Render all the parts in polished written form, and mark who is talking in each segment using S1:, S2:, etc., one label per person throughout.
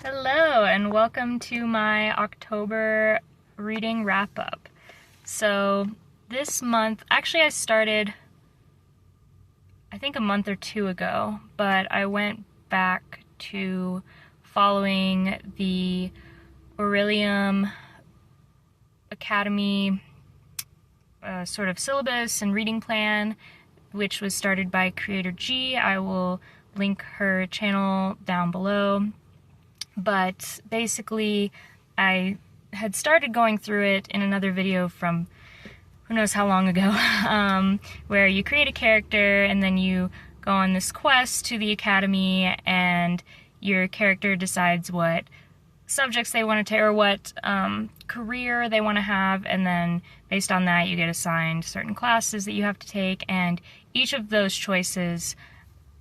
S1: Hello, and welcome to my October reading wrap up. So, this month, actually, I started, I think, a month or two ago, but I went back to following the Aurelium Academy sort of syllabus and reading plan, which was started by Creator G. I will link her channel down below. But basically, I had started going through it in another video from who knows how long ago, where you create a character and then you go on this quest to the academy and your character decides what subjects they want to take or what career they want to have, and then based on that you get assigned certain classes that you have to take, and each of those choices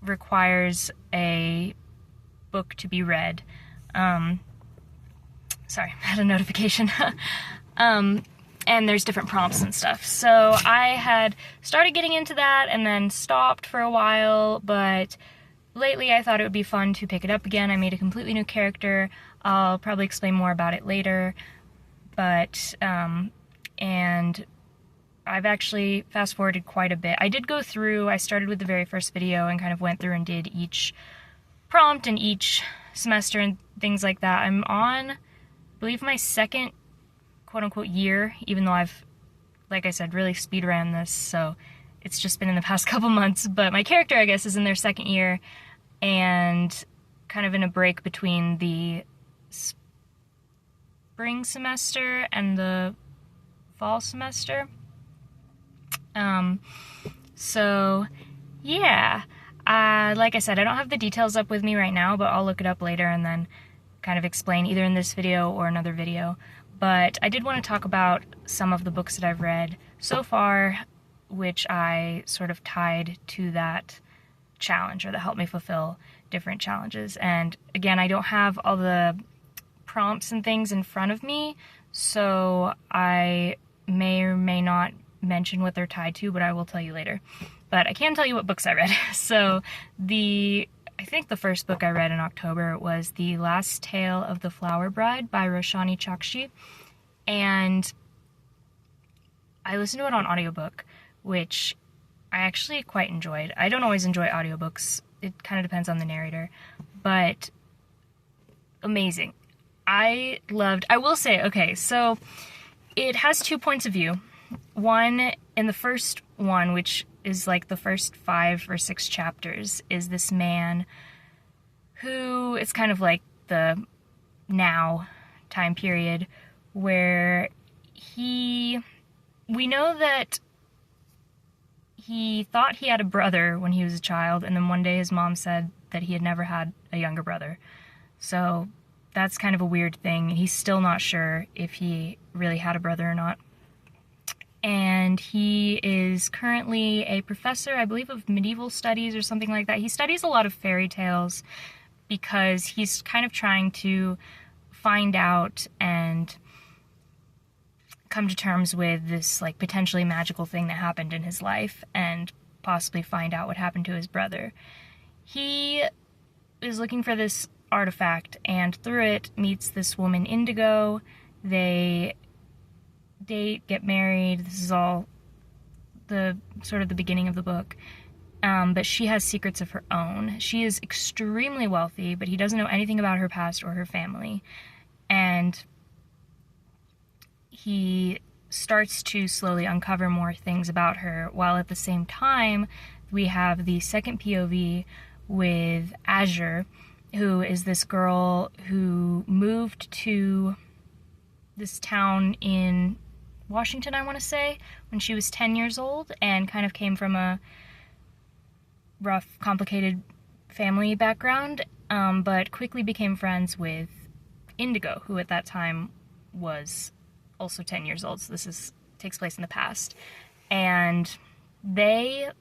S1: requires a book to be read. Sorry, I had a notification. And there's different prompts and stuff. So I had started getting into that and then stopped for a while, but lately I thought it would be fun to pick it up again. I made a completely new character. I'll probably explain more about it later, but, and I've actually fast-forwarded quite a bit. I did go through, I started with the very first video and kind of went through and did each prompt and each semester and things like that. I'm on, I believe, my second quote-unquote year, even though I've, like I said, really speed ran this, so it's just been in the past couple months. But my character, I guess, is in their second year and kind of in a break between the spring semester and the fall semester. So yeah, like I said, I don't have the details up with me right now, but I'll look it up later and then kind of explain either in this video or another video. But I did want to talk about some of the books that I've read so far, which I sort of tied to that challenge, or that helped me fulfill different challenges. And again, I don't have all the prompts and things in front of me, so I may or may not mention what they're tied to, but I will tell you later. But I can tell you what books I read. So I think the first book I read in October was The Last Tale of the Flower Bride by Roshani Chokshi, and I listened to it on audiobook, which I actually quite enjoyed. I don't always enjoy audiobooks, it kind of depends on the narrator, but amazing. I will say, okay, so it has two points of view. One, in the first one, which is like the first 5 or 6 chapters, is this man who, it's kind of like the now time period where we know that he thought he had a brother when he was a child, and then one day his mom said that he had never had a younger brother. So that's kind of a weird thing. He's still not sure if he really had a brother or not. And he is currently a professor, I believe, of medieval studies or something like that. He studies a lot of fairy tales because he's kind of trying to find out and come to terms with this, like, potentially magical thing that happened in his life and possibly find out what happened to his brother. He is looking for this artifact, and through it meets this woman, Indigo. They date, get married. This is all the sort of the beginning of the book. But she has secrets of her own. She is extremely wealthy, but he doesn't know anything about her past or her family. And he starts to slowly uncover more things about her, while at the same time we have the second POV with Azure, who is this girl who moved to this town in Washington, I want to say, when she was 10 years old, and kind of came from a rough, complicated family background, but quickly became friends with Indigo, who at that time was also 10 years old, so this takes place in the past. And they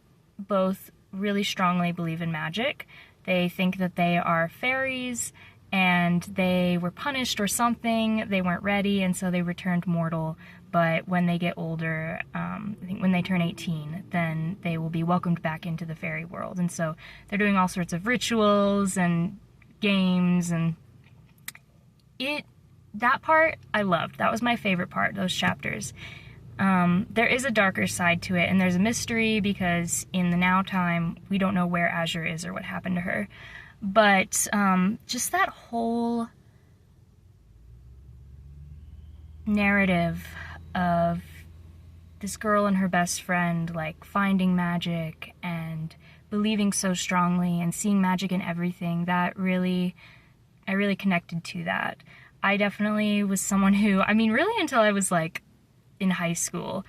S1: both really strongly believe in magic. They think that they are fairies, and they were punished or something. They weren't ready, and so they returned mortal. But when they get older, I think when they turn 18, then they will be welcomed back into the fairy world. And so they're doing all sorts of rituals and games and that part I loved. That was my favorite part, those chapters. There is a darker side to it, and there's a mystery because in the now time, we don't know where Azure is or what happened to her. But just that whole narrative of this girl and her best friend, like, finding magic and believing so strongly and seeing magic in everything, I really connected to that. I definitely was someone who, I mean, really until I was, like, in high school,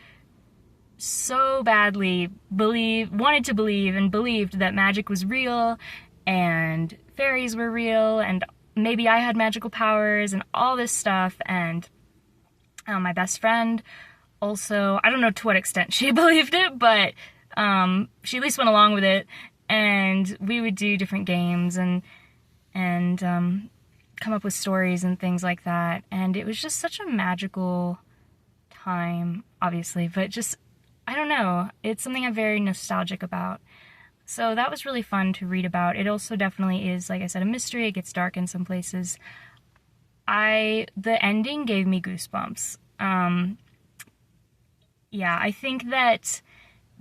S1: so badly wanted to believe and believed that magic was real and fairies were real and maybe I had magical powers and all this stuff. And my best friend also, I don't know to what extent she believed it, but she at least went along with it, and we would do different games and come up with stories and things like that. And it was just such a magical time, obviously, but just, I don't know, it's something I'm very nostalgic about. So that was really fun to read about. It also definitely is, like I said, a mystery. It gets dark in some places. The ending gave me goosebumps. Yeah, I think that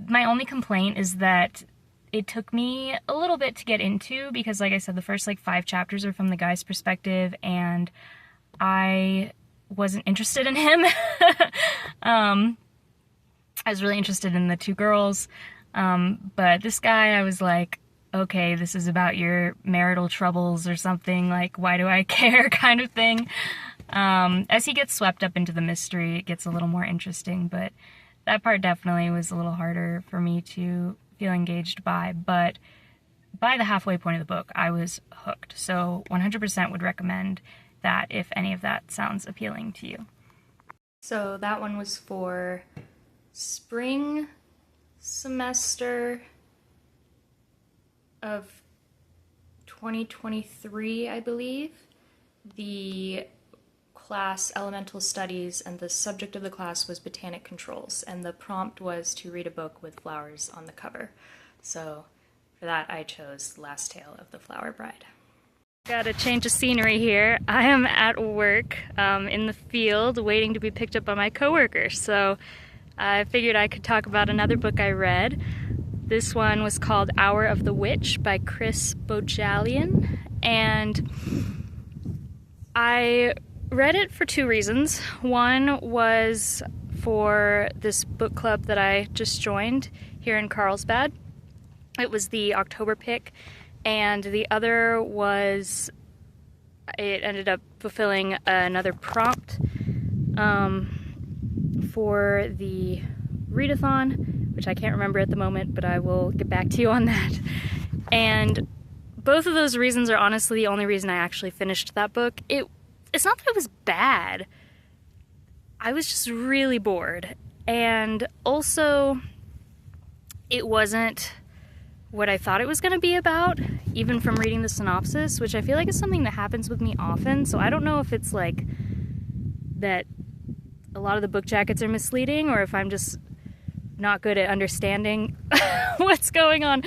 S1: my only complaint is that it took me a little bit to get into because, like I said, the first, 5 chapters are from the guy's perspective, and I wasn't interested in him. I was really interested in the 2 girls, but this guy, I was like, okay, this is about your marital troubles or something, like, why do I care kind of thing. As he gets swept up into the mystery, it gets a little more interesting, but that part definitely was a little harder for me to feel engaged by, but by the halfway point of the book, I was hooked, so 100% would recommend that if any of that sounds appealing to you. So that one was for spring semester of 2023, I believe. The class Elemental Studies, and the subject of the class was Botanic Controls, and the prompt was to read a book with flowers on the cover. So for that, I chose Last Tale of the Flower Bride. Got a change of scenery here. I am at work in the field waiting to be picked up by my coworker, so I figured I could talk about another book I read. This one was called Hour of the Witch by Chris Bojalian, and I read it for 2 reasons. One was for this book club that I just joined here in Carlsbad. It was the October pick, and the other was it ended up fulfilling another prompt for the readathon, which I can't remember at the moment, but I will get back to you on that. And both of those reasons are honestly the only reason I actually finished that book. It's not that it was bad. I was just really bored. And also, it wasn't what I thought it was going to be about, even from reading the synopsis, which I feel like is something that happens with me often. So I don't know if it's like that a lot of the book jackets are misleading, or if I'm just not good at understanding what's going on.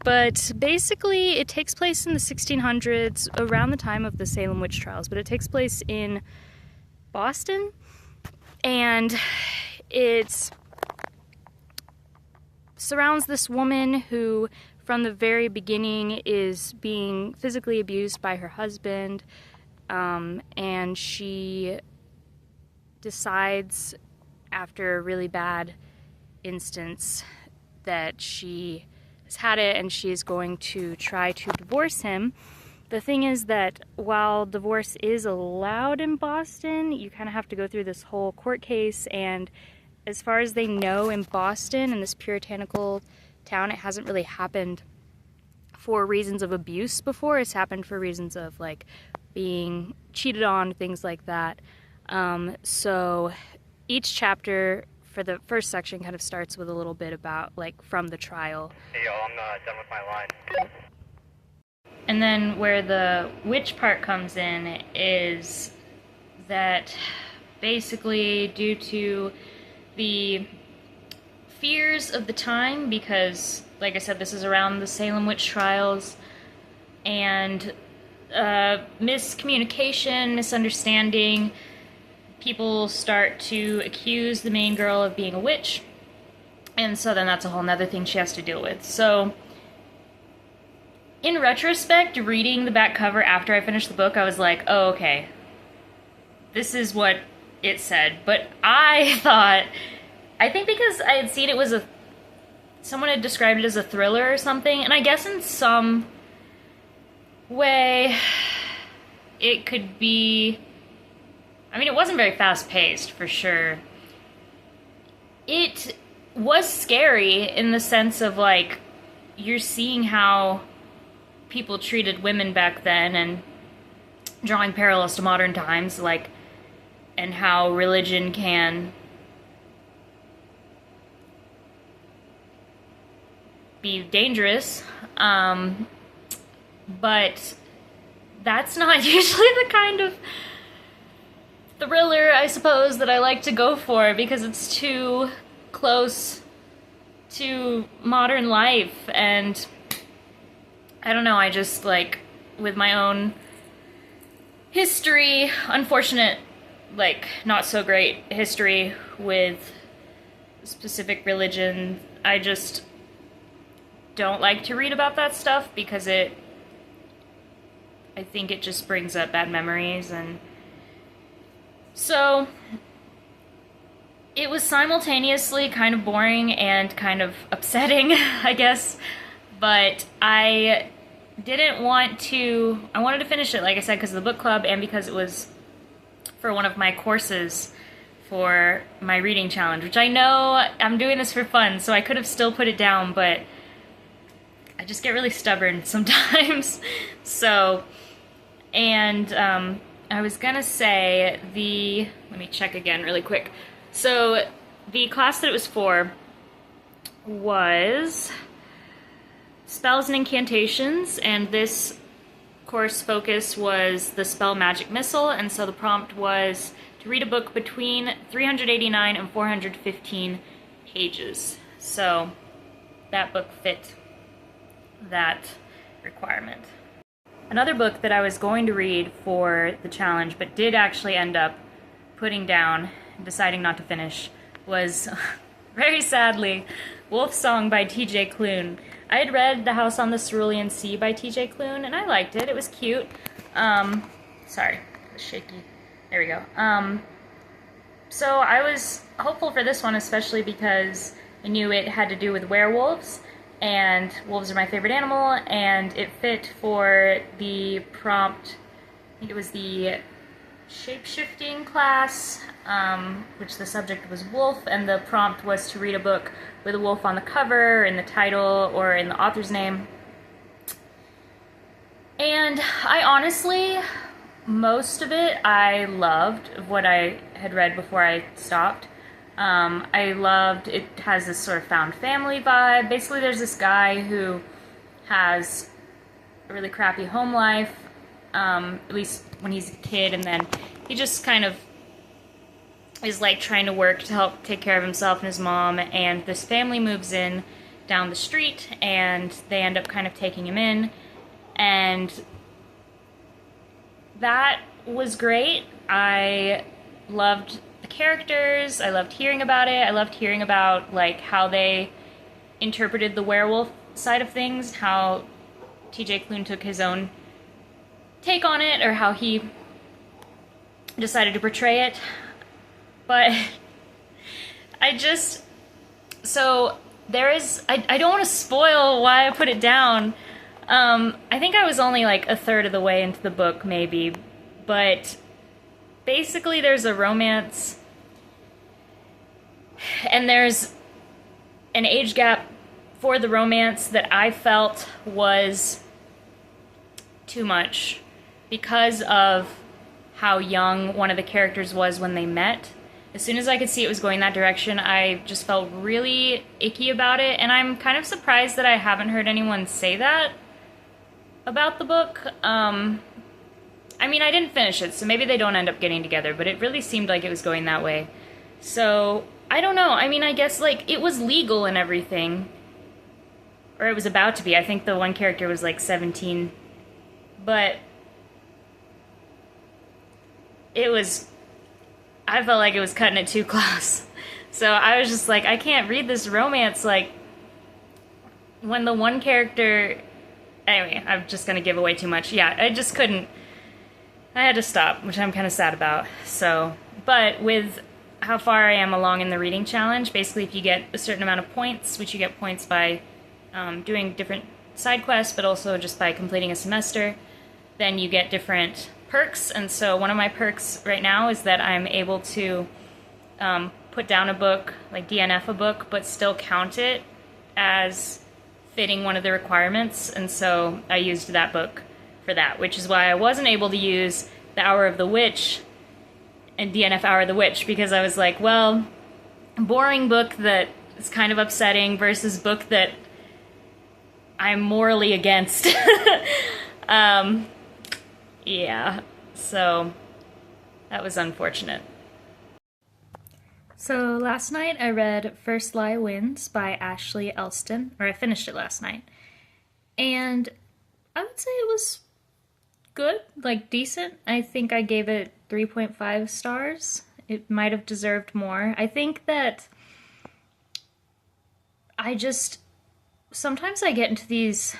S1: But basically, it takes place in the 1600s, around the time of the Salem witch trials, but it takes place in Boston, and it surrounds this woman who, from the very beginning, is being physically abused by her husband, and she decides, after a really bad instance, that she has had it and she is going to try to divorce him. The thing is that while divorce is allowed in Boston, you kind of have to go through this whole court case, and as far as they know in Boston, in this puritanical town, it hasn't really happened for reasons of abuse before. It's happened for reasons of, like, being cheated on, things like that. So each chapter for the first section kind of starts with a little bit about, like, from the trial.
S2: Hey, yo, I'm done with my line.
S1: And then where the witch part comes in is that basically due to the fears of the time, because, like I said, this is around the Salem witch trials, and miscommunication, misunderstanding. People start to accuse the main girl of being a witch, and so then that's a whole nother thing she has to deal with. So, in retrospect, reading the back cover after I finished the book, I was like, oh, okay, this is what it said. But I think because I had seen it was someone had described it as a thriller or something, and I guess in some way it could be, I mean, it wasn't very fast-paced, for sure. It was scary in the sense of, like, you're seeing how people treated women back then and drawing parallels to modern times, like, and how religion can be dangerous, but that's not usually the kind of thriller, I suppose, that I like to go for, because it's too close to modern life, and I don't know, I just, like, with my own history, unfortunate, like, not so great history with specific religion, I just don't like to read about that stuff because I think it just brings up bad memories, and so it was simultaneously kind of boring and kind of upsetting, I guess, but I wanted to finish it, like I said, because of the book club and because it was for one of my courses for my reading challenge, which I know I'm doing this for fun, so I could have still put it down, but I just get really stubborn sometimes. So, and I was gonna say let me check again really quick. So the class that it was for was Spells and Incantations, and this course focus was the spell Magic Missile, and so the prompt was to read a book between 389 and 415 pages. So that book fit that requirement. Another book that I was going to read for the challenge, but did actually end up putting down, deciding not to finish, was, very sadly, Wolfsong by T.J. Klune. I had read The House on the Cerulean Sea by T.J. Klune, and I liked it. It was cute. Sorry, it was shaky. There we go. So I was hopeful for this one, especially because I knew it had to do with werewolves, and wolves are my favorite animal, and it fit for the prompt. I think it was the shape-shifting class, which the subject was wolf, and the prompt was to read a book with a wolf on the cover, in the title, or in the author's name. And I honestly, most of it I loved, of what I had read before I stopped. I loved, it has this sort of found family vibe. Basically there's this guy who has a really crappy home life, at least when he's a kid, and then he just kind of is like trying to work to help take care of himself and his mom, and this family moves in down the street and they end up kind of taking him in, and that was great. I loved the characters, I loved hearing about it, I loved hearing about like how they interpreted the werewolf side of things, how T.J. Klune took his own take on it, or how he decided to portray it. But I don't want to spoil why I put it down. I think I was only like a third of the way into the book, maybe, but basically there's a romance, and there's an age gap for the romance that I felt was too much because of how young one of the characters was when they met. As soon as I could see it was going that direction, I just felt really icky about it, and I'm kind of surprised that I haven't heard anyone say that about the book. I mean, I didn't finish it, so maybe they don't end up getting together, but it really seemed like it was going that way. So, I don't know. I mean, I guess, like, it was legal and everything. Or it was about to be. I think the one character was, like, 17. But it was, I felt like it was cutting it too close. So I was just like, I can't read this romance. Like, when the one character, anyway, I'm just gonna give away too much. Yeah, I just couldn't, I had to stop, which I'm kind of sad about. So, but with how far I am along in the reading challenge, basically if you get a certain amount of points, which you get points by doing different side quests, but also just by completing a semester, then you get different perks. And so one of my perks right now is that I'm able to put down a book, like DNF a book, but still count it as fitting one of the requirements. And so I used that book for that, which is why I wasn't able to use The Hour of the Witch and DNF Hour of the Witch, because I was like, well, boring book that is kind of upsetting versus book that I'm morally against. Yeah, so that was unfortunate. So last night I read First Lie Wins by Ashley Elston, or I finished it last night, and I would say it was good, like decent. I think I gave it 3.5 stars. It might have deserved more. I think that sometimes I get into these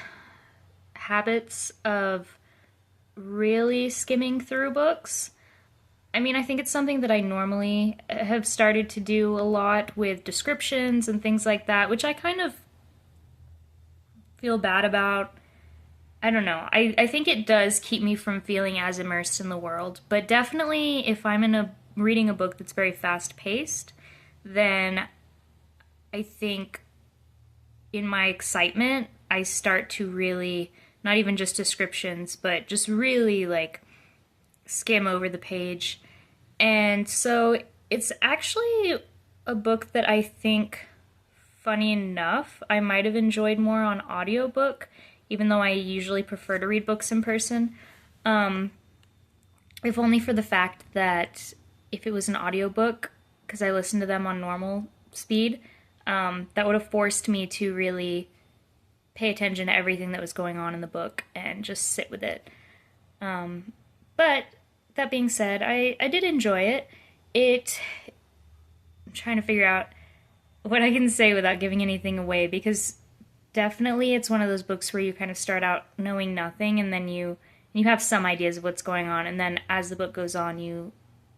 S1: habits of really skimming through books. I mean, I think it's something that I normally have started to do a lot with descriptions and things like that, which I kind of feel bad about. I don't know. I think it does keep me from feeling as immersed in the world. But definitely, if I'm reading a book that's very fast-paced, then I think in my excitement, I start to really, not even just descriptions, but just really like skim over the page. And so it's actually a book that I think, funny enough, I might have enjoyed more on audiobook, even though I usually prefer to read books in person. If only for the fact that if it was an audiobook, because I listened to them on normal speed, that would have forced me to really pay attention to everything that was going on in the book and just sit with it. But that being said, I did enjoy it. I'm trying to figure out what I can say without giving anything away, because definitely it's one of those books where you kind of start out knowing nothing, and then you have some ideas of what's going on, and then as the book goes on, you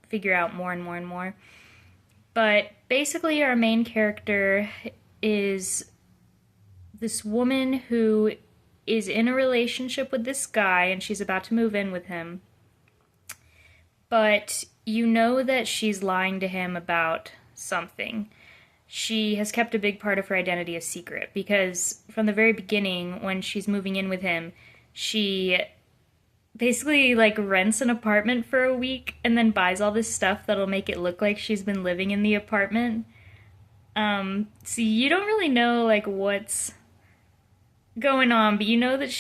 S1: figure out more and more and more. But basically, our main character is this woman who is in a relationship with this guy, and she's about to move in with him. But you know that she's lying to him about something. She has kept a big part of her identity a secret, because from the very beginning, when she's moving in with him, she basically like rents an apartment for a week and then buys all this stuff that'll make it look like she's been living in the apartment. So you don't really know like what's going on, but you know that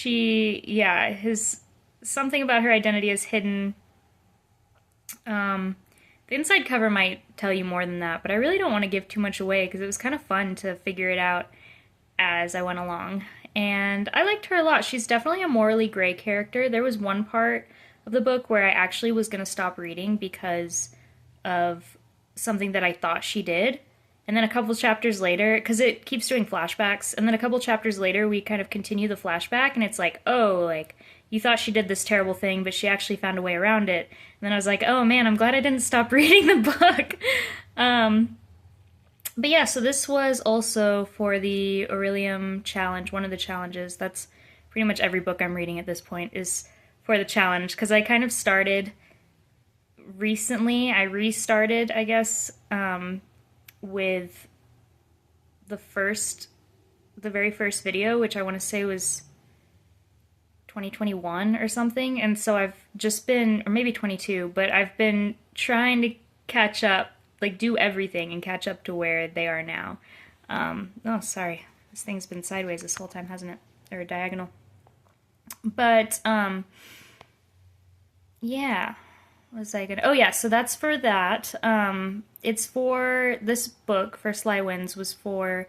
S1: something about her identity is hidden. The inside cover might tell you more than that, but I really don't want to give too much away because it was kind of fun to figure it out as I went along. And I liked her a lot. She's definitely a morally gray character. There was one part of the book where I actually was going to stop reading because of something that I thought she did. And then a couple chapters later, because it keeps doing flashbacks, and then a couple chapters later we kind of continue the flashback, and it's like, oh, like, you thought she did this terrible thing, but she actually found a way around it. And then I was like, oh man, I'm glad I didn't stop reading the book. But yeah, so this was also for the Aurelium Challenge, one of the challenges. That's pretty much every book I'm reading at this point is for the challenge, because I kind of started recently. I restarted, I guess, with the very first video, which I want to say was 2021 or something, and so I've just been, or maybe 22, but I've been trying to catch up, like do everything and catch up to where they are now. Oh, sorry, this thing's been sideways this whole time, hasn't it? Or diagonal. But, yeah. What was I gonna... Oh, yeah, so that's for that. It's for... This book, First Lie Wins, was for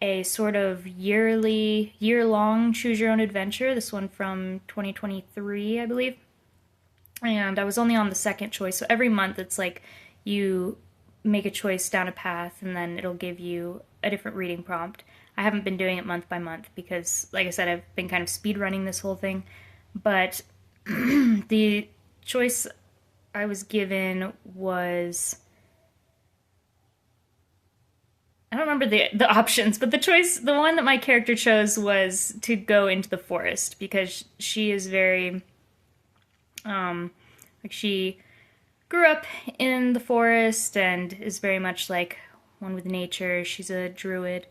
S1: a sort of year-long choose-your-own adventure. This one from 2023, I believe. and I was only on the second choice. So every month it's like you make a choice down a path and then it'll give you a different reading prompt. I haven't been doing it month by month because, like I said, I've been kind of speed running this whole thing. But the choice I was given was, I don't remember the options, but the one that my character chose was to go into the forest because she is very, like she grew up in the forest and is very much like one with nature. She's a druid.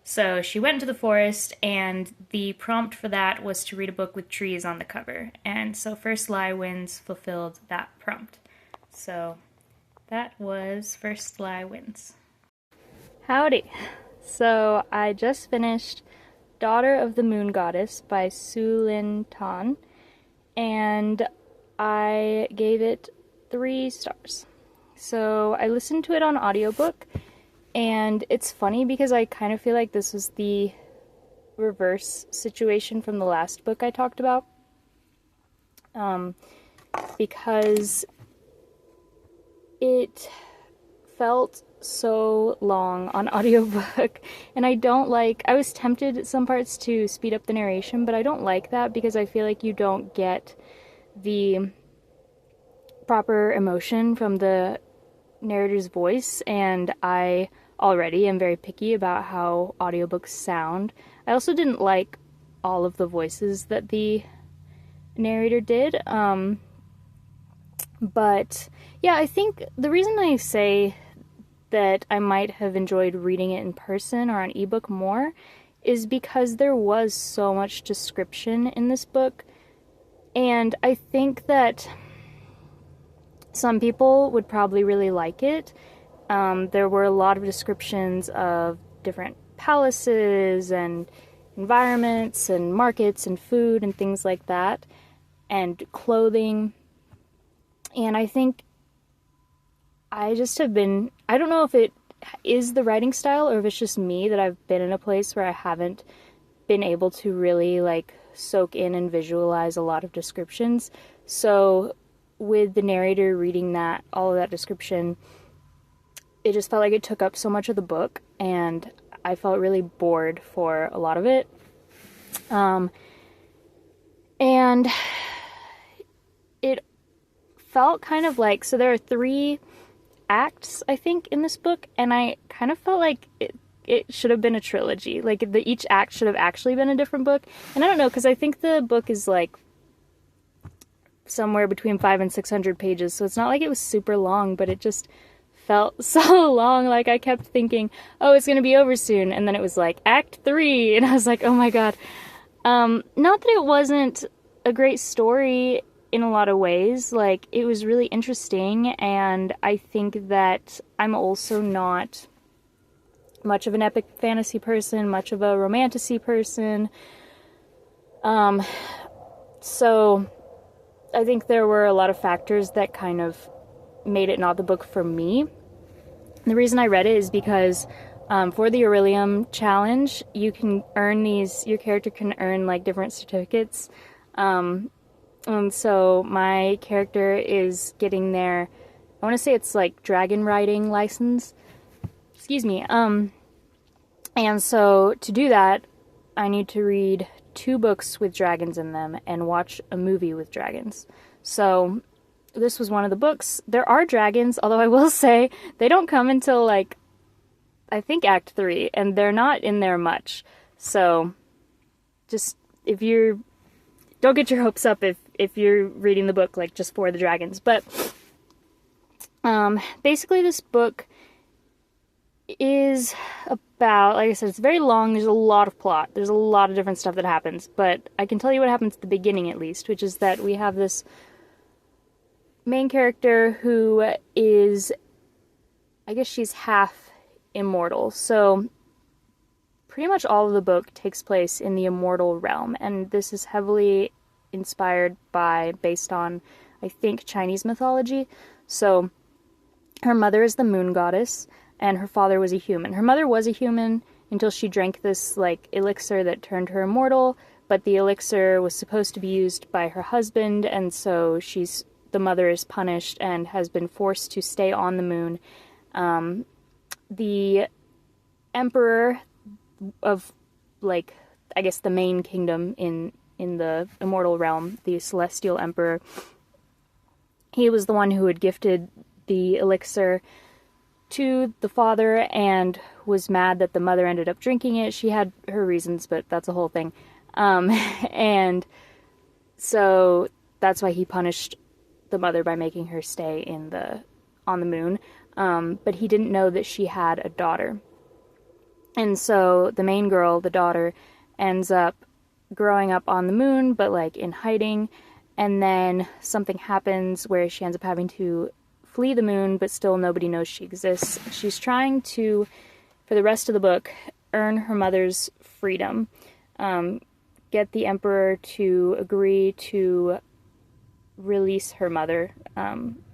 S1: So she went into the forest, and the prompt for that was to read a book with trees on the cover. And so First Lie Wins fulfilled that prompt. So that was First Lie Wins. Howdy. So I just finished Daughter of the Moon Goddess by Su Lin Tan, and I gave it 3 stars. So I listened to it on audiobook, and it's funny because I kind of feel like this was the reverse situation from the last book I talked about. Because it felt so long on audiobook, and I was tempted at some parts to speed up the narration, but I don't like that because I feel like you don't get the proper emotion from the narrator's voice, and I already am very picky about how audiobooks sound. I also didn't like all of the voices that the narrator did, but yeah, I think the reason I say that I might have enjoyed reading it in person or on ebook more is because there was so much description in this book, and I think that some people would probably really like it. There were a lot of descriptions of different palaces and environments and markets and food and things like that, and clothing. And I think I just have been, I don't know if it is the writing style or if it's just me that I've been in a place where I haven't been able to really like soak in and visualize a lot of descriptions. So with the narrator reading that, all of that description, it just felt like it took up so much of the book, and I felt really bored for a lot of it. And it felt kind of like, so there are 3 acts, I think, in this book, and I kind of felt like it should have been a trilogy. Like, each act should have actually been a different book. And I don't know, because I think the book is like somewhere between 500 and 600 pages, so it's not like it was super long, but it just felt so long. Like, I kept thinking, oh, it's gonna be over soon, and then it was like act 3, and I was like, oh my god. Not that it wasn't a great story in a lot of ways, like, it was really interesting, and I think that I'm also not much of an epic fantasy person, much of a romantasy person, so I think there were a lot of factors that kind of made it not the book for me. And the reason I read it is because for the Aurelium challenge, you can earn your character can earn like different certificates. And so my character is getting their, I want to say it's like dragon riding license. Excuse me. And so to do that, I need to read 2 books with dragons in them and watch a movie with dragons. So this was one of the books. There are dragons, although I will say they don't come until like, I think Act 3, and they're not in there much. So just, don't get your hopes up if you're reading the book like just for the dragons. But basically this book is about, like I said, it's very long, there's a lot of plot, there's a lot of different stuff that happens, but I can tell you what happens at the beginning at least, which is that we have this main character who is, I guess she's half immortal, so pretty much all of the book takes place in the immortal realm, and this is heavily based on, I think, Chinese mythology. So her mother is the moon goddess, and her father was a human. Her mother was a human until she drank this, like, elixir that turned her immortal, but the elixir was supposed to be used by her husband, and so she's the mother is punished and has been forced to stay on the moon. The emperor of, like, I guess the main kingdom in the immortal realm, the celestial emperor, he was the one who had gifted the elixir to the father and was mad that the mother ended up drinking it. She had her reasons, but that's a whole thing. And so that's why he punished the mother by making her stay on the moon. But he didn't know that she had a daughter. And so the main girl, the daughter, ends up growing up on the moon, but like in hiding. And then something happens where she ends up having to flee the moon, but still nobody knows she exists. She's trying to, for the rest of the book, earn her mother's freedom. Get the emperor to agree to release her mother,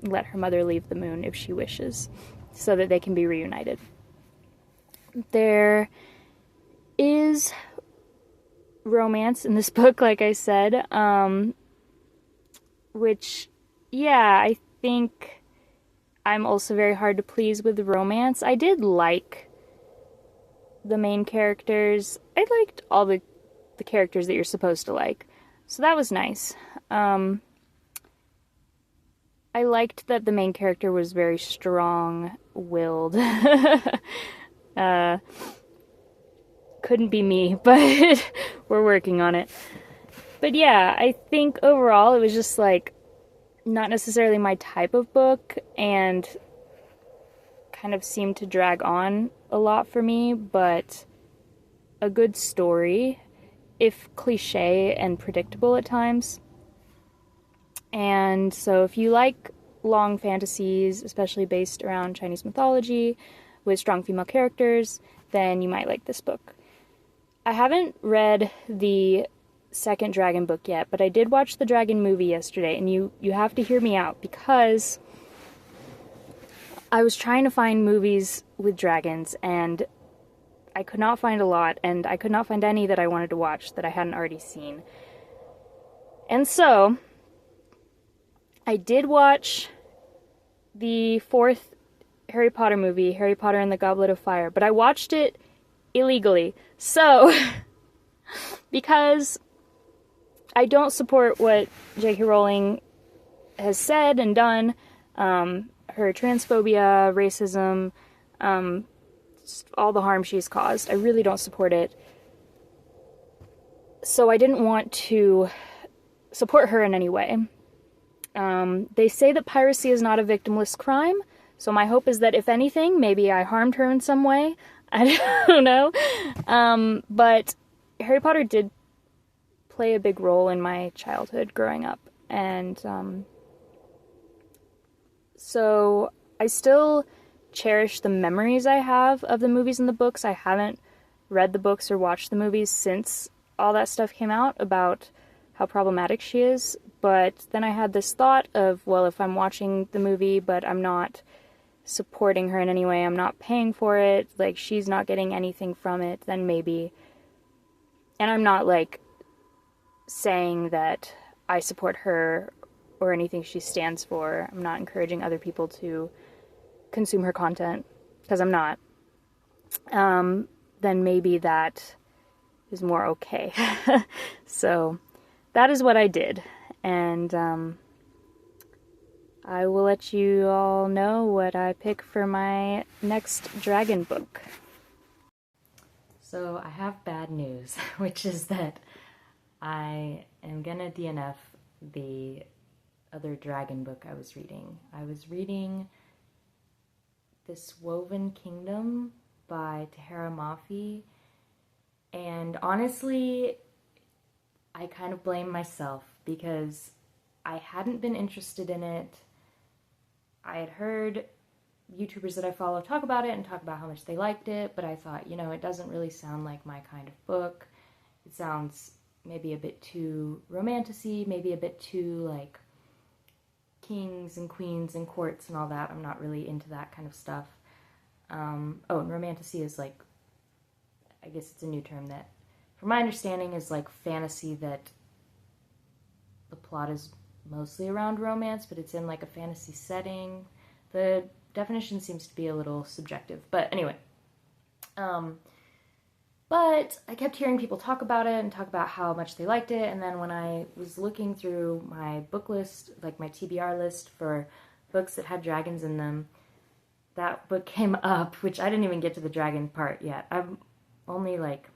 S1: let her mother leave the moon if she wishes, so that they can be reunited. There is romance in this book, like I said, which, yeah, I think I'm also very hard to please with the romance. I did like the main characters. I liked all the characters that you're supposed to like, so that was nice. I liked that the main character was very strong-willed. Couldn't be me, but we're working on it. But yeah, I think overall it was just like not necessarily my type of book and kind of seemed to drag on a lot for me, but a good story, if cliche and predictable at times. And so if you like long fantasies, especially based around Chinese mythology with strong female characters, then you might like this book. I haven't read the second dragon book yet, but I did watch the dragon movie yesterday, and you have to hear me out, because I was trying to find movies with dragons, and I could not find a lot, and I could not find any that I wanted to watch that I hadn't already seen. And so I did watch the fourth Harry Potter movie, Harry Potter and the Goblet of Fire, but I watched it illegally. So, because I don't support what J.K. Rowling has said and done, her transphobia, racism, all the harm she's caused, I really don't support it. So I didn't want to support her in any way. They say that piracy is not a victimless crime, so my hope is that if anything, maybe I harmed her in some way. I don't know. But Harry Potter did play a big role in my childhood growing up, and so I still cherish the memories I have of the movies and the books. I haven't read the books or watched the movies since all that stuff came out about how problematic she is, but then I had this thought of, well, if I'm watching the movie but I'm not supporting her in any way, I'm not paying for it, like, she's not getting anything from it, then maybe. And I'm not, like, saying that I support her or anything she stands for. I'm not encouraging other people to consume her content, because I'm not. Then maybe that is more okay. So that is what I did, and I will let you all know what I pick for my next dragon book. So I have bad news, which is that I am gonna DNF the other dragon book I was reading. I was reading This Woven Kingdom by Tahereh Mafi, and honestly, I kind of blame myself because I hadn't been interested in it. I had heard YouTubers that I follow talk about it and talk about how much they liked it, but I thought, you know, it doesn't really sound like my kind of book. It sounds maybe a bit too romantic-y, maybe a bit too, like, kings and queens and courts and all that. I'm not really into that kind of stuff. And romantasy is, like, I guess it's a new term that, from my understanding, is like fantasy that the plot is
S3: mostly around romance, but it's in like a fantasy setting. The definition seems to be a little subjective, but anyway. But I kept hearing people talk about it and talk about how much they liked it, and then when I was looking through my book list, like my TBR list for books that had dragons in them, that book came up, which I didn't even get to the dragon part yet. I'm only like,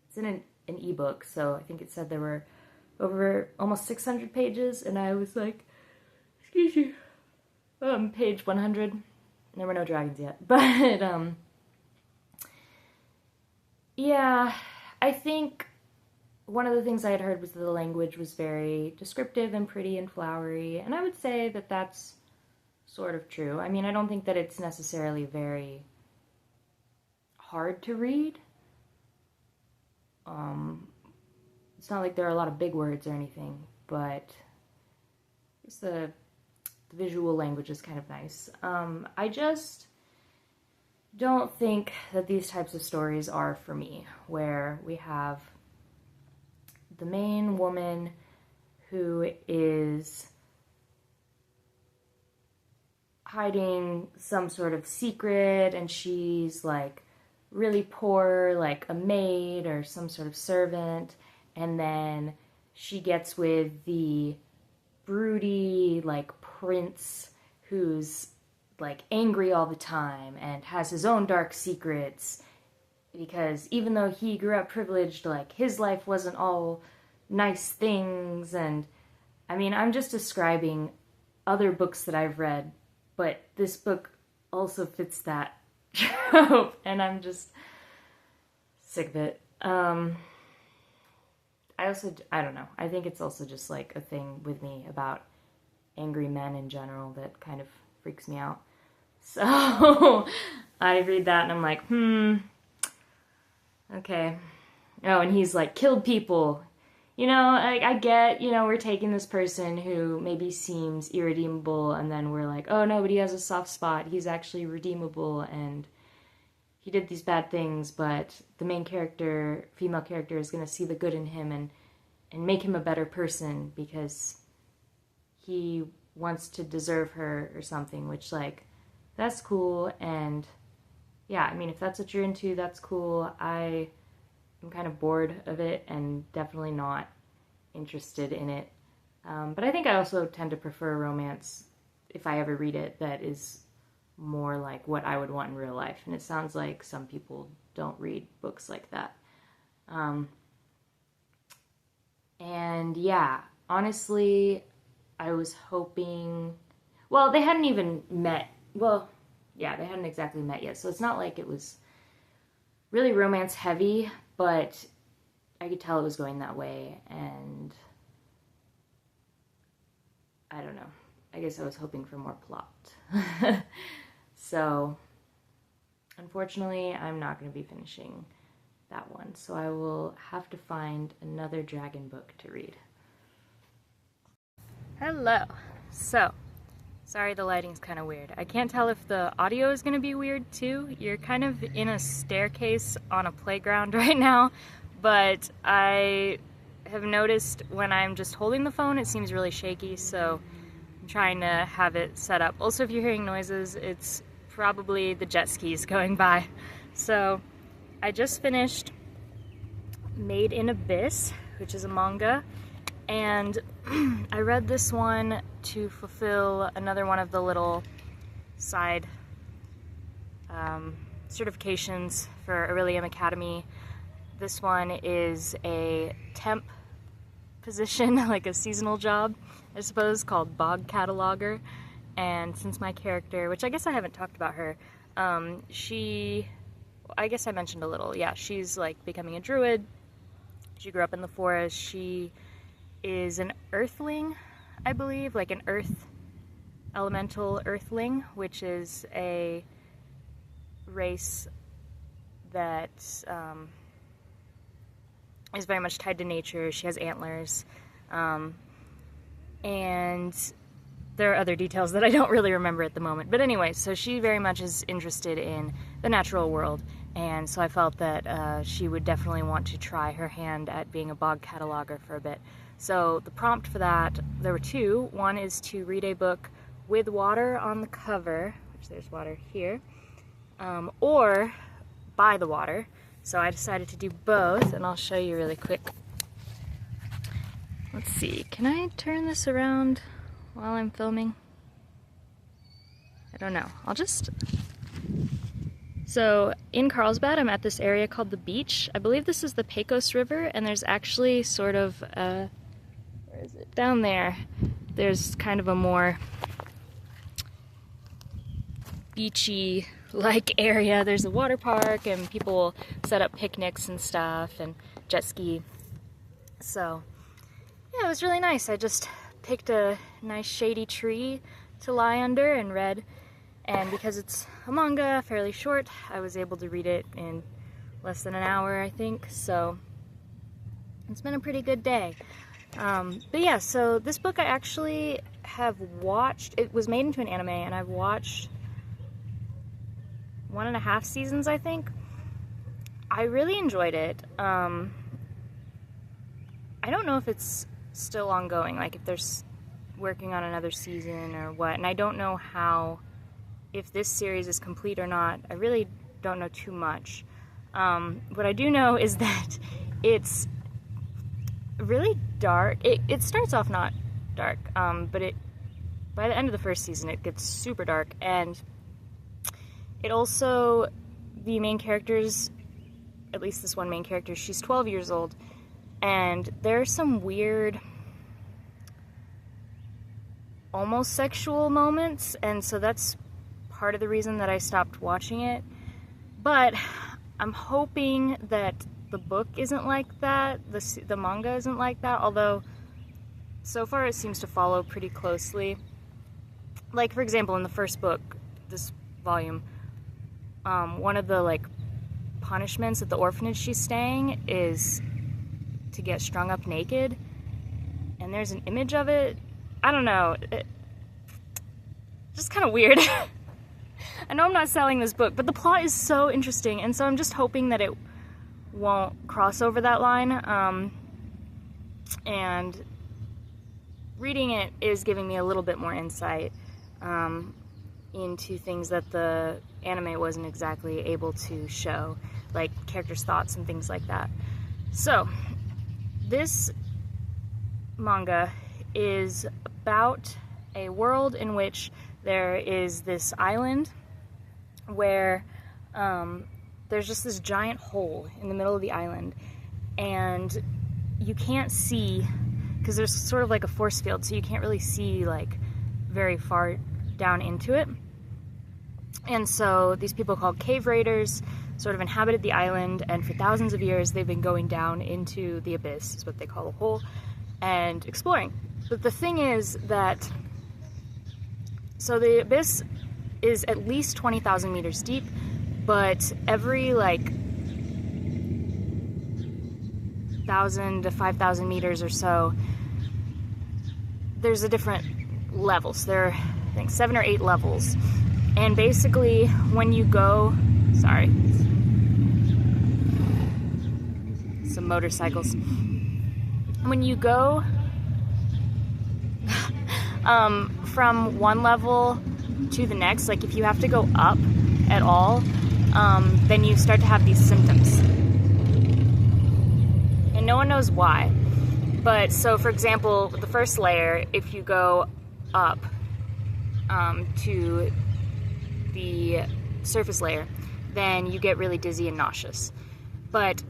S3: it's in an ebook, so I think it said there were over almost 600 pages, and I was like, excuse you, page 100. There were no dragons yet, but yeah, I think one of the things I had heard was that the language was very descriptive and pretty and flowery, and I would say that that's sort of true. I mean, I don't think that it's necessarily very hard to read. It's not like there are a lot of big words or anything, but just the visual language is kind of nice. I just don't think that these types of stories are for me, where we have the main woman who is hiding some sort of secret, and she's like really poor, like a maid or some sort of servant, and then she gets with the broody like prince who's like angry all the time and has his own dark secrets, because even though he grew up privileged, like his life wasn't all nice things. And I mean, I'm just describing other books that I've read, but this book also fits that trope, and I'm just sick of it. I don't know, I think it's also just like a thing with me about angry men in general that kind of freaks me out. So I read that and I'm like, okay. Oh, and he's like killed people. You know, I get, you know, we're taking this person who maybe seems irredeemable, and then we're like, oh no, but he has a soft spot. He's actually redeemable, and he did these bad things, but the main character, female character, is going to see the good in him and make him a better person because he wants to deserve her or something, which, like, that's cool. And yeah, I mean, if that's what you're into, that's cool. I'm kind of bored of it and definitely not interested in it. But I think I also tend to prefer romance, if I ever read it, that is more like what I would want in real life. And it sounds like some people don't read books like that. And yeah, honestly, I was hoping, well, they hadn't even met. Well, yeah, they hadn't exactly met yet, so it's not like it was really romance heavy, but I could tell it was going that way, and I don't know. I guess I was hoping for more plot. So, unfortunately, I'm not going to be finishing that one, so I will have to find another dragon book to read.
S1: Hello. So, sorry the lighting's kind of weird. I can't tell if the audio is going to be weird too. You're kind of in a staircase on a playground right now, but I have noticed when I'm just holding the phone, it seems really shaky, so I'm trying to have it set up. Also, if you're hearing noises, it's probably the jet skis going by. So, I just finished Made in Abyss, which is a manga, and I read this one to fulfill another one of the little side certifications for Aurelium Academy. This one is a temp position, like a seasonal job, I suppose, called Bog Cataloger. And since my character, which I guess I haven't talked about her, I guess I mentioned a little, yeah, she's like becoming a druid. She grew up in the forest. She is an earthling, I believe, like an elemental earthling, which is a race that is very much tied to nature. She has antlers, and there are other details that I don't really remember at the moment. But anyway, so she very much is interested in the natural world, and so I felt that she would definitely want to try her hand at being a bog cataloger for a bit. So the prompt for that, there were two. One is to read a book with water on the cover, which there's water here, or by the water. So I decided to do both, and I'll show you really quick. Let's see, can I turn this around while I'm filming? I don't know. So in Carlsbad, I'm at this area called the beach. I believe this is the Pecos River, and there's actually sort of, where is it? Down there. There's kind of a more beachy-like area. There's a water park, and people will set up picnics and stuff, and jet ski. So, yeah, it was really nice. I just picked a nice shady tree to lie under and read. And because it's a manga, fairly short, I was able to read it in less than an hour, I think. So it's been a pretty good day. But yeah, so this book I actually have watched. It was made into an anime, and I've watched 1.5 seasons, I think. I really enjoyed it. I don't know if it's still ongoing, like if there's working on another season or what, and I don't know if this series is complete or not. I really don't know too much. What I do know is that it's really dark. It starts off not dark, but by the end of the first season it gets super dark, and it also, the main characters, at least this one main character, she's 12 years old, and there's some weird almost sexual moments, and so that's part of the reason that I stopped watching it. But I'm hoping that the book isn't like that, the manga isn't like that, although so far it seems to follow pretty closely. Like, for example, in the first book, this volume, one of the like punishments at the orphanage she's staying is to get strung up naked, and there's an image of it. I don't know, just kind of weird. I know I'm not selling this book, but the plot is so interesting, and so I'm just hoping that it won't cross over that line, and reading it is giving me a little bit more insight into things that the anime wasn't exactly able to show, like characters' thoughts and things like that. So, this manga is about a world in which there is this island where there's just this giant hole in the middle of the island, and you can't see, because there's sort of like a force field, so you can't really see like very far down into it. And so these people called cave raiders sort of inhabited the island, and for thousands of years they've been going down into the abyss, is what they call the hole, and exploring. But the thing is that, so the abyss is at least 20,000 meters deep, but every like 1,000 to 5,000 meters or so, there's a different levels. There are, I think, 7 or 8 levels. And basically, when you go, sorry, some motorcycles. When you go from one level to the next, like if you have to go up at all, then you start to have these symptoms. And no one knows why. But so, for example, the first layer, if you go up to the surface layer, then you get really dizzy and nauseous. But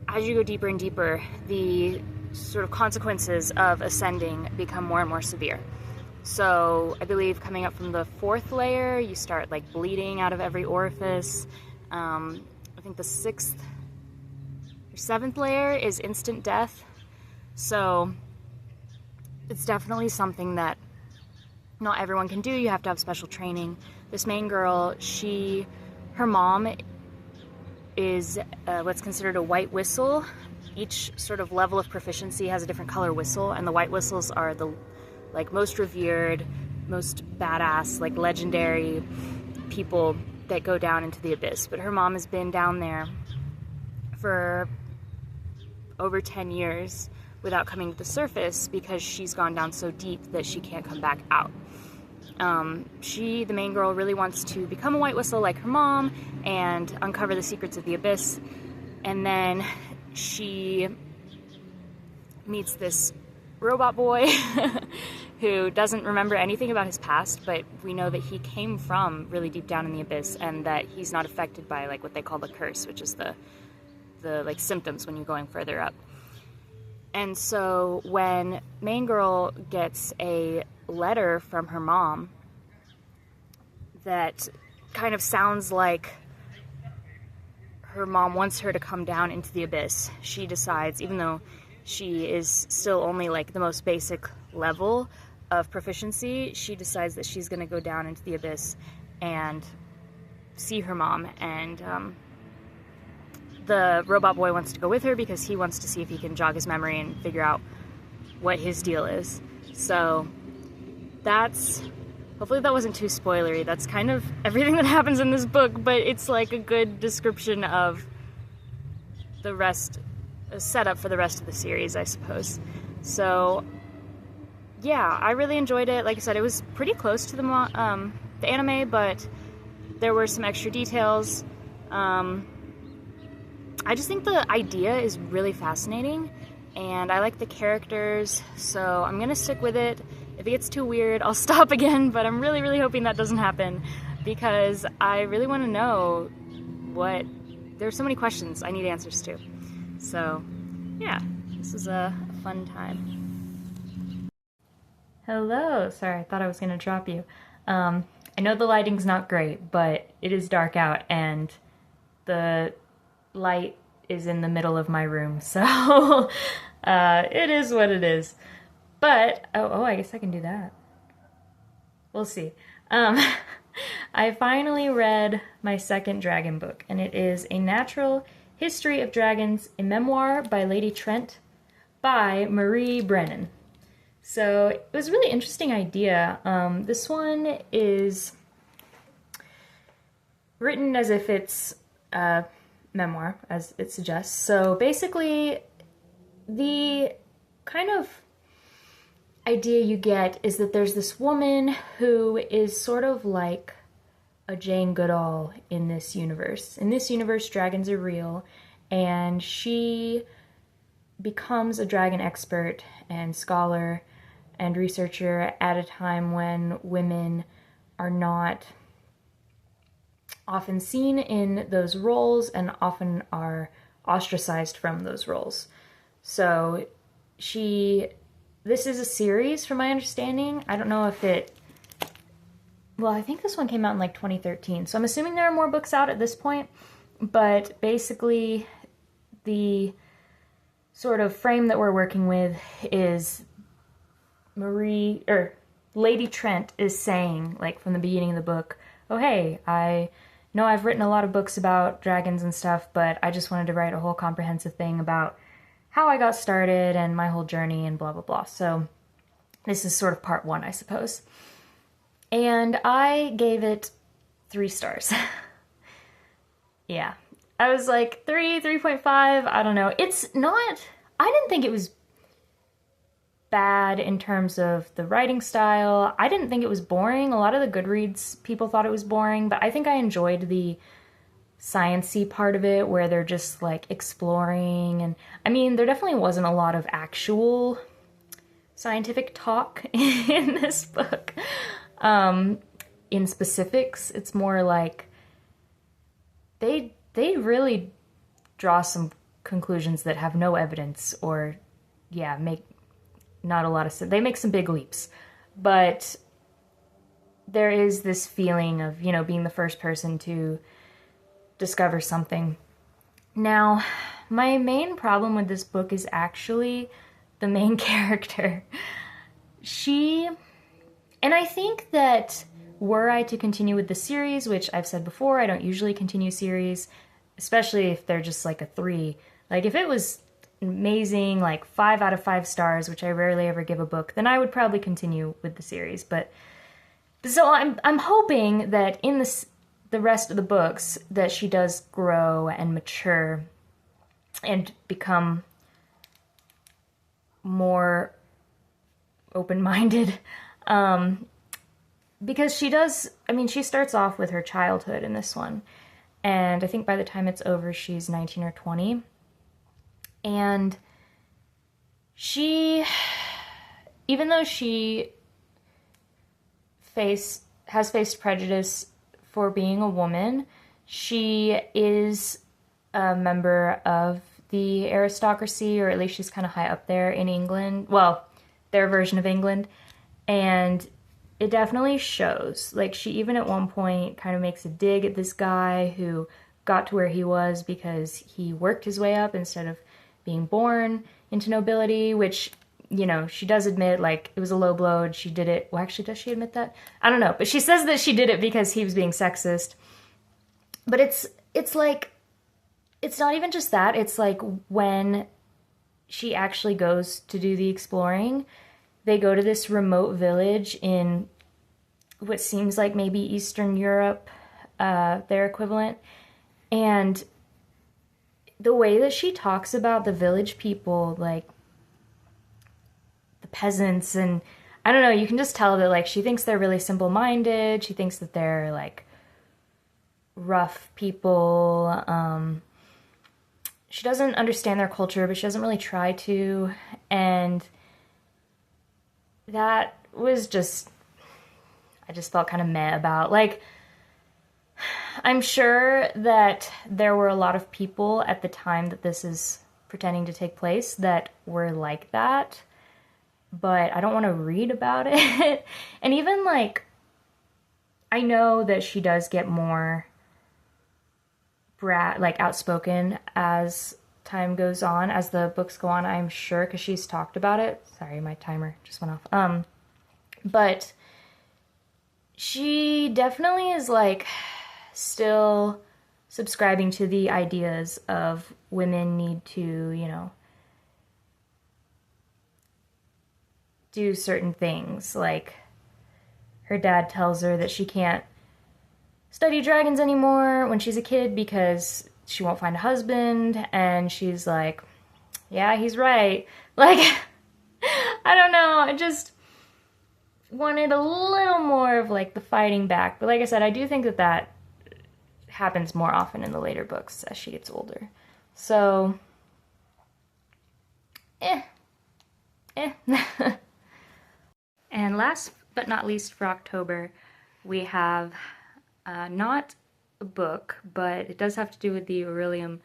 S1: as you go deeper and deeper, the sort of consequences of ascending become more and more severe. So I believe coming up from the 4th layer, you start like bleeding out of every orifice. I think the 6th or 7th layer is instant death. So it's definitely something that not everyone can do. You have to have special training. This main girl, her mom is what's considered a white whistle. Each sort of level of proficiency has a different color whistle, and the white whistles are the like most revered, most badass, like legendary people that go down into the abyss. But her mom has been down there for over 10 years without coming to the surface because she's gone down so deep that she can't come back out. The main girl, really wants to become a White Whistle like her mom and uncover the secrets of the Abyss. And then she meets this robot boy who doesn't remember anything about his past, but we know that he came from really deep down in the Abyss and that he's not affected by like what they call the curse, which is the like symptoms when you're going further up. And so when main girl gets a letter from her mom that kind of sounds like her mom wants her to come down into the Abyss, she decides, even though she is still only like the most basic level of proficiency, she decides that she's going to go down into the Abyss and see her mom. And the robot boy wants to go with her because he wants to see if he can jog his memory and figure out what his deal is. So hopefully that wasn't too spoilery. That's kind of everything that happens in this book, but it's like a good description of the rest, a setup for the rest of the series, I suppose. So yeah, I really enjoyed it. Like I said, it was pretty close to the anime, but there were some extra details. I just think the idea is really fascinating, and I like the characters, so I'm gonna stick with it. If it gets too weird, I'll stop again, but I'm really, really hoping that doesn't happen, because I really want to know there's so many questions I need answers to. So, yeah, this was a fun time. Hello, sorry, I thought I was gonna drop you. I know the lighting's not great, but it is dark out, and the light is in the middle of my room, so it is what it is. But, I guess I can do that. We'll see. I finally read my second dragon book, and it is A Natural History of Dragons, a memoir by Lady Trent by Marie Brennan. So it was a really interesting idea. This one is written as if it's a memoir, as it suggests. So basically, the kind of idea you get is that there's this woman who is sort of like a Jane Goodall in this universe. In this universe, dragons are real, and she becomes a dragon expert and scholar and researcher at a time when women are not often seen in those roles and often are ostracized from those roles. So this is a series from my understanding. I don't know if I think this one came out in like 2013, so I'm assuming there are more books out at this point, but basically the sort of frame that we're working with is Lady Trent is saying, like from the beginning of the book, oh hey, I know I've written a lot of books about dragons and stuff, but I just wanted to write a whole comprehensive thing about how I got started and my whole journey and blah, blah, blah. So this is sort of part one, I suppose. And I gave it 3 stars. Yeah. I was like 3.5, I don't know. I didn't think it was bad in terms of the writing style. I didn't think it was boring. A lot of the Goodreads people thought it was boring, but I think I enjoyed the science-y part of it where they're just like exploring, and I mean there definitely wasn't a lot of actual scientific talk in this book. In specifics, it's more like they really draw some conclusions that have no evidence or make not a lot of sense. They make some big leaps, but there is this feeling of, being the first person to discover something. Now, my main problem with this book is actually the main character. And I think that were I to continue with the series, which I've said before, I don't usually continue series, especially if they're just like a 3. Like if it was amazing, like 5 out of 5 stars, which I rarely ever give a book, then I would probably continue with the series. But so I'm hoping that in the rest of the books that she does grow and mature and become
S3: more open-minded. Because she does, I mean, she starts off with her childhood in this one. And I think by the time it's over, she's 19 or 20. And she, even though she has faced prejudice for being a woman, she is a member of the aristocracy, or at least she's kind of high up there in England. Well, their version of England. And it definitely shows. Like, she even at one point kind of makes a dig at this guy who got to where he was because he worked his way up instead of being born into nobility, which, you know, she does admit, like, it was a low blow and she did it. Well, actually, does she admit that? I don't know. But she says that she did it because he was being sexist. But it's like, it's not even just that. It's like when she actually goes to do the exploring, they go to this remote village in what seems like maybe Eastern Europe, their equivalent. And the way that she talks about the village people, like the peasants, and I don't know, you can just tell that, like, she thinks they're really simple-minded. She thinks that they're, like, rough people. She doesn't understand their culture, but she doesn't really try to. And that was just, I just felt kind of meh about. Like, I'm sure that there were a lot of people at the time that this is pretending to take place that were like that, but I don't want to read about it. And even, like, I know that she does get more outspoken as time goes on, as the books go on, I'm sure, because she's talked about it. Sorry, my timer just went off. But she definitely is, like, still subscribing to the ideas of women need to, you know, do certain things. Like, her dad tells her that she can't study dragons anymore when she's a kid because she won't find a husband, and she's like, yeah, he's right. Like, I don't know, I just wanted a little more of, like, the fighting back. But like I said, I do think that that happens more often in the later books as she gets older. So, And last but not least for October, we have not a book, but it does have to do with the Aurelium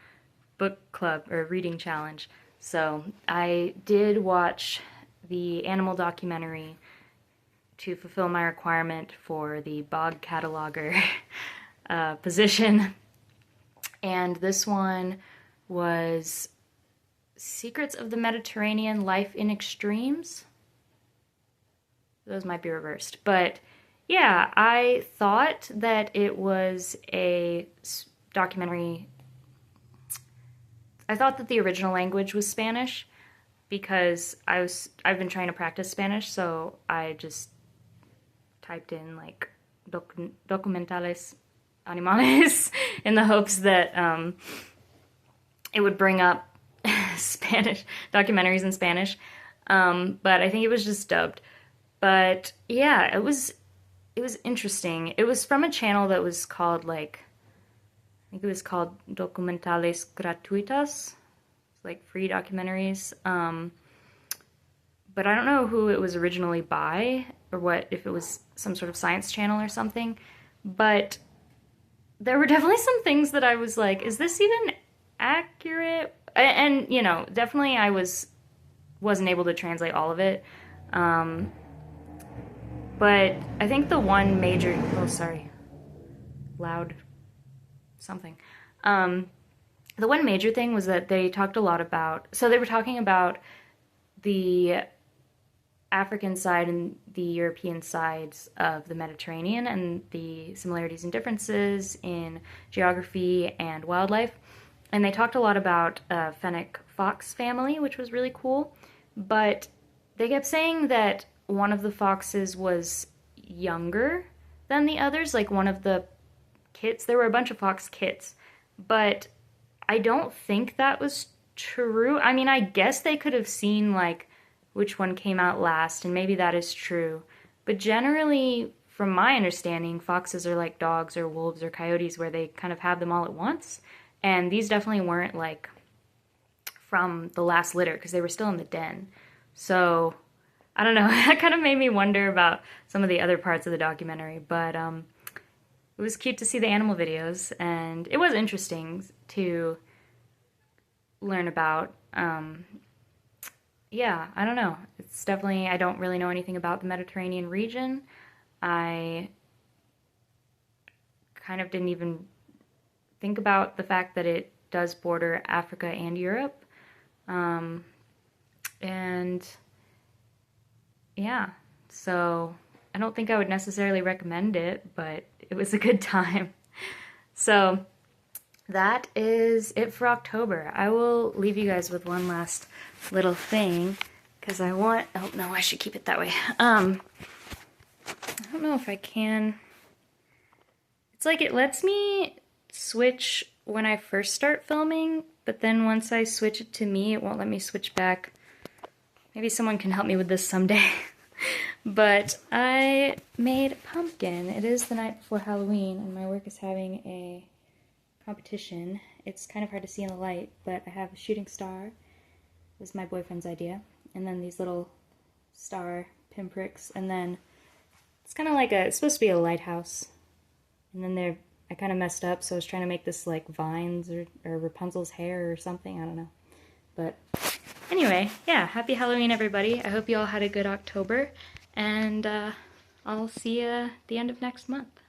S3: Book Club, or Reading Challenge. So I did watch the animal documentary to fulfill my requirement for the Bog Cataloger position. And this one was Secrets of the Mediterranean Life in Extremes. Those might be reversed. But yeah, I thought that it was a documentary. I thought that the original language was Spanish because I've been trying to practice Spanish, so I just typed in, like, documentales animales in the hopes that it would bring up Spanish documentaries in Spanish. But I think it was just dubbed. But yeah, it was interesting. It was from a channel that was called, like, I think it was called Documentales Gratuitas, like free documentaries. But I don't know who it was originally by, or what, if it was some sort of science channel or something. But there were definitely some things that I was like, is this even accurate? And you know, definitely I wasn't able to translate all of it. But I think the one major, loud something. The one major thing was that they talked a lot about, so they were talking about the African side and the European sides of the Mediterranean and the similarities and differences in geography and wildlife. And they talked a lot about fennec fox family, which was really cool. But they kept saying that one of the foxes was younger than the others, like one of the kits. There were a bunch of fox kits, but I don't think that was true. I mean, I guess they could have seen, like, which one came out last, and maybe that is true. But generally, from my understanding, foxes are like dogs or wolves or coyotes where they kind of have them all at once. And these definitely weren't like from the last litter because they were still in the den. So I don't know, that kind of made me wonder about some of the other parts of the documentary. But it was cute to see the animal videos, and it was interesting to learn about. Yeah, I don't know. It's definitely, I don't really know anything about the Mediterranean region. I kind of didn't even think about the fact that it does border Africa and Europe. And yeah, so I don't think I would necessarily recommend it, but it was a good time. So that is it for October. I will leave you guys with one last little thing because I want, oh no, I should keep it that way. I don't know if I can. It's like it lets me switch when I first start filming, but then once I switch it to me, it won't let me switch back. Maybe someone can help me with this someday. But I made a pumpkin. It is the night before Halloween, and my work is having a competition. It's kind of hard to see in the light, but I have a shooting star. It was my boyfriend's idea. And then these little star pinpricks, and then it's kind of like it's supposed to be a lighthouse. And then I kind of messed up, so I was trying to make this like vines or Rapunzel's hair or something, I don't know. But anyway, yeah, happy Halloween, everybody. I hope you all had a good October, and I'll see you at the end of next month.